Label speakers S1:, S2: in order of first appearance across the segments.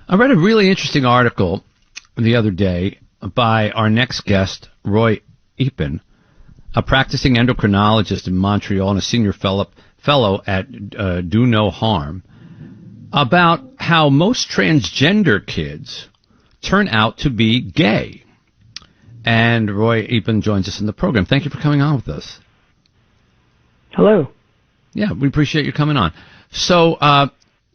S1: I read a really interesting article the other day by our next guest, Roy Eappen, a practicing endocrinologist in Montreal and a senior fellow at Do No Harm, about how most transgender kids turn out to be gay. And Roy Eappen joins us in the program. Thank you for coming on with us.
S2: Hello.
S1: Yeah, we appreciate you coming on. So,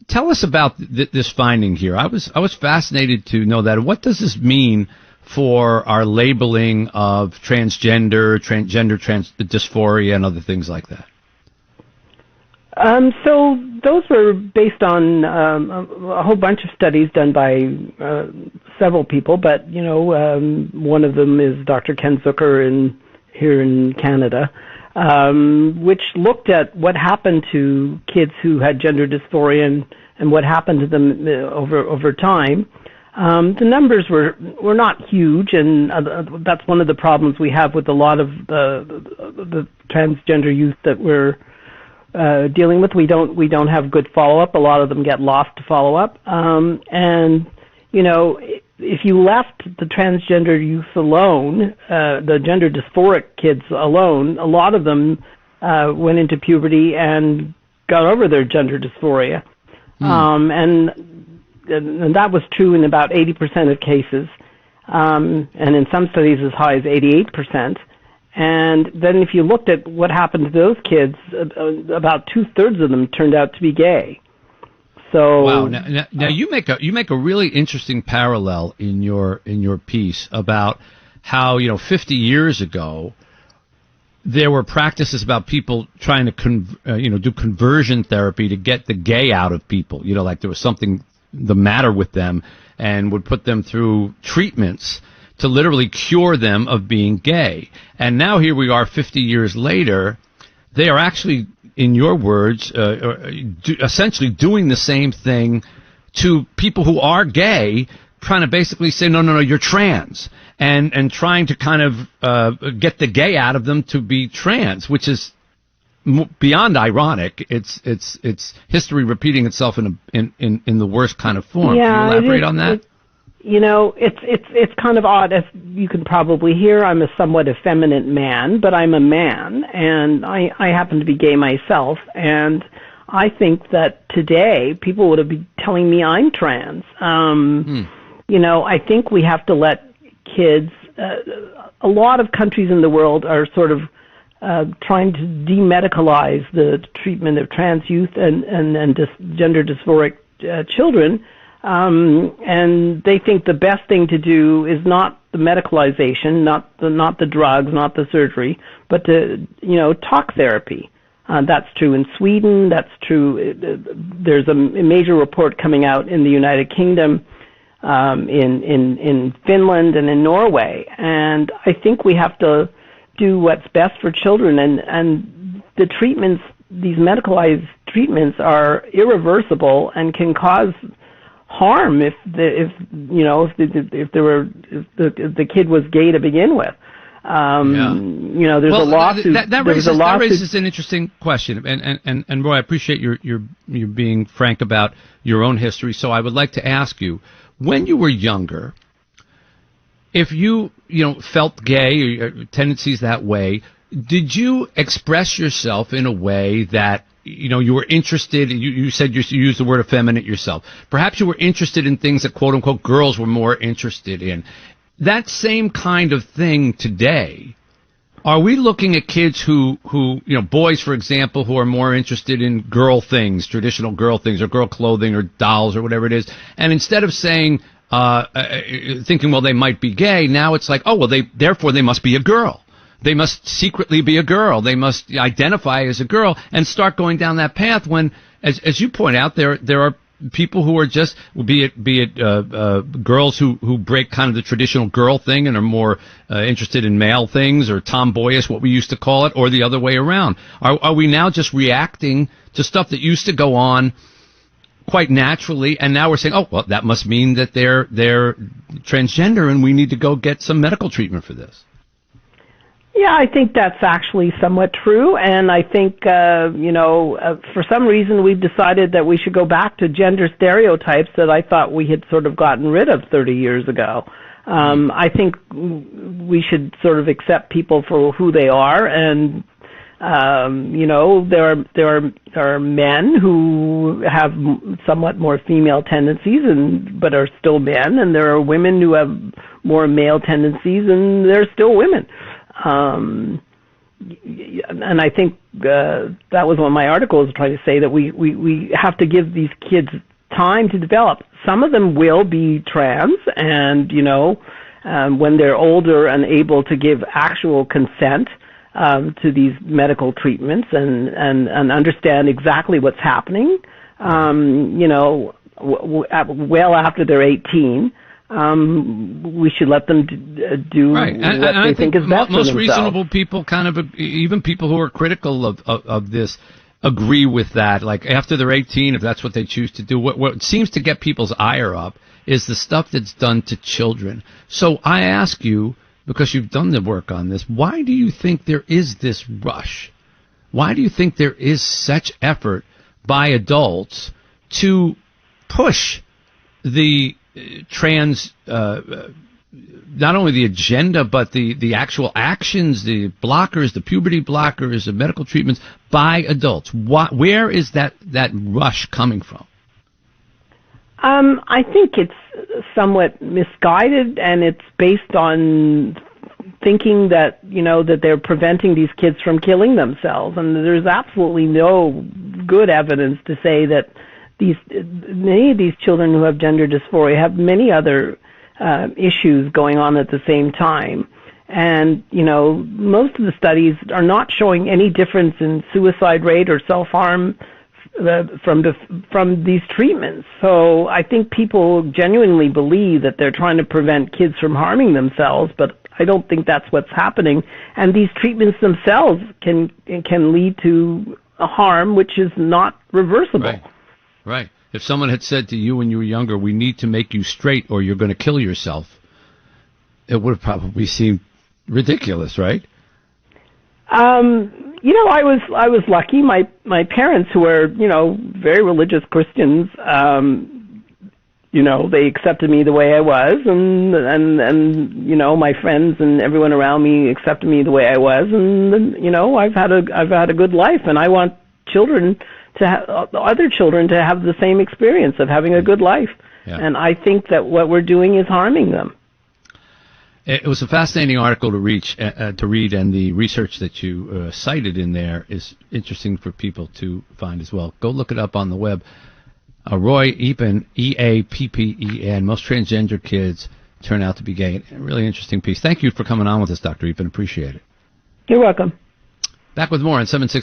S1: tell us about this finding here. I was fascinated to know that. What does this mean for our labeling of transgender dysphoria, and other things like that?
S2: So those were based on a whole bunch of studies done by several people, but one of them is Dr. Ken Zucker here in Canada, which looked at what happened to kids who had gender dysphoria and what happened to them over time. The numbers were not huge, and that's one of the problems we have with a lot of the transgender youth that we're dealing with. We don't have good follow-up. A lot of them get lost to follow-up. And, if you left the transgender youth alone, the gender dysphoric kids alone, a lot of them went into puberty and got over their gender dysphoria. And that was true in about 80% of cases, and in some studies as high as 88%. And then if you looked at what happened to those kids, about 2/3 of them turned out to be gay. So
S1: wow. Now you make a really interesting parallel in your piece about how 50 years ago there were practices about people trying to do conversion therapy to get the gay out of people. Like there was something the matter with them, and would put them through treatments to literally cure them of being gay. And now here we are 50 years later, they are actually, in your words, essentially doing the same thing to people who are gay, trying to basically say, no, you're trans, and trying to kind of get the gay out of them to be trans, which is beyond ironic. It's history repeating itself in the worst kind of form.
S2: Yeah,
S1: can you elaborate on that?
S2: It's kind of odd. As you can probably hear, I'm a somewhat effeminate man, but I'm a man, and I happen to be gay myself, and I think that today people would be telling me I'm trans. I think we have to let kids, a lot of countries in the world are sort of trying to demedicalize the treatment of trans youth and gender dysphoric children. And they think the best thing to do is not the medicalization, not the drugs, not the surgery, but to talk therapy. That's true in Sweden. That's true. There's a major report coming out in the United Kingdom, in Finland, and in Norway. And I think we have to do what's best for children. And the treatments, these medicalized treatments, are irreversible and can cause harm if the kid was gay to begin with. There's a lawsuit.
S1: That raises an interesting question, and Roy, I appreciate your being frank about your own history. So I would like to ask you, when you were younger, if you felt gay or tendencies that way, did you express yourself in a way that you were interested? You said you used the word effeminate yourself. Perhaps you were interested in things that quote unquote girls were more interested in. That same kind of thing today. Are we looking at kids who boys, for example, who are more interested in girl things, traditional girl things, or girl clothing, or dolls, or whatever it is, and instead of saying, thinking, well, they might be gay, now it's like, oh, well, therefore they must be a girl. They must secretly be a girl. They must identify as a girl, and start going down that path when, as you point out, there are people who are just, be it girls who break kind of the traditional girl thing and are more interested in male things, or tomboyish, what we used to call it, or the other way around. Are we now just reacting to stuff that used to go on quite naturally, and now we're saying, oh, well, that must mean that they're transgender, and we need to go get some medical treatment for this?
S2: Yeah, I think that's actually somewhat true, and I think, for some reason we've decided that we should go back to gender stereotypes that I thought we had sort of gotten rid of 30 years ago. I think we should sort of accept people for who they are, and there are men who have somewhat more female tendencies but are still men, and there are women who have more male tendencies and they're still women. And I think that was what my article was trying to say, that we have to give these kids time to develop. Some of them will be trans, and when they're older and able to give actual consent to these medical treatments and understand exactly what's happening, well after they're 18. We should let them do
S1: right.
S2: what they think is best for
S1: most
S2: themselves.
S1: reasonable people, even people who are critical of this, agree with that. Like after they're 18, if that's what they choose to do, what seems to get people's ire up is the stuff that's done to children. So I ask you, because you've done the work on this, why do you think there is this rush? Why do you think there is such effort by adults to push the trans, not only the agenda, but the actual actions, the blockers, the puberty blockers, the medical treatments by adults? Where is that rush coming from?
S2: I think it's somewhat misguided, and it's based on thinking that that they're preventing these kids from killing themselves, and there's absolutely no good evidence to say that many of these children who have gender dysphoria have many other issues going on at the same time. And, most of the studies are not showing any difference in suicide rate or self-harm from these treatments. So I think people genuinely believe that they're trying to prevent kids from harming themselves, but I don't think that's what's happening. And these treatments themselves can lead to a harm which is not reversible.
S1: Right. Right. If someone had said to you when you were younger, we need to make you straight or you're going to kill yourself, it would have probably seemed ridiculous, right?
S2: I was lucky. My parents, who are, very religious Christians, they accepted me the way I was, and my friends and everyone around me accepted me the way I was, and I've had a good life, and I want other children to have the same experience of having a good life. Yeah. And I think that what we're doing is harming them.
S1: It was a fascinating article to read, and the research that you cited in there is interesting for people to find as well. Go look it up on the web. Roy Eappen, Eappen. Most transgender kids turn out to be gay. A really interesting piece. Thank you for coming on with us, Dr. Eappen. Appreciate it.
S2: You're welcome.
S1: Back with more on 760.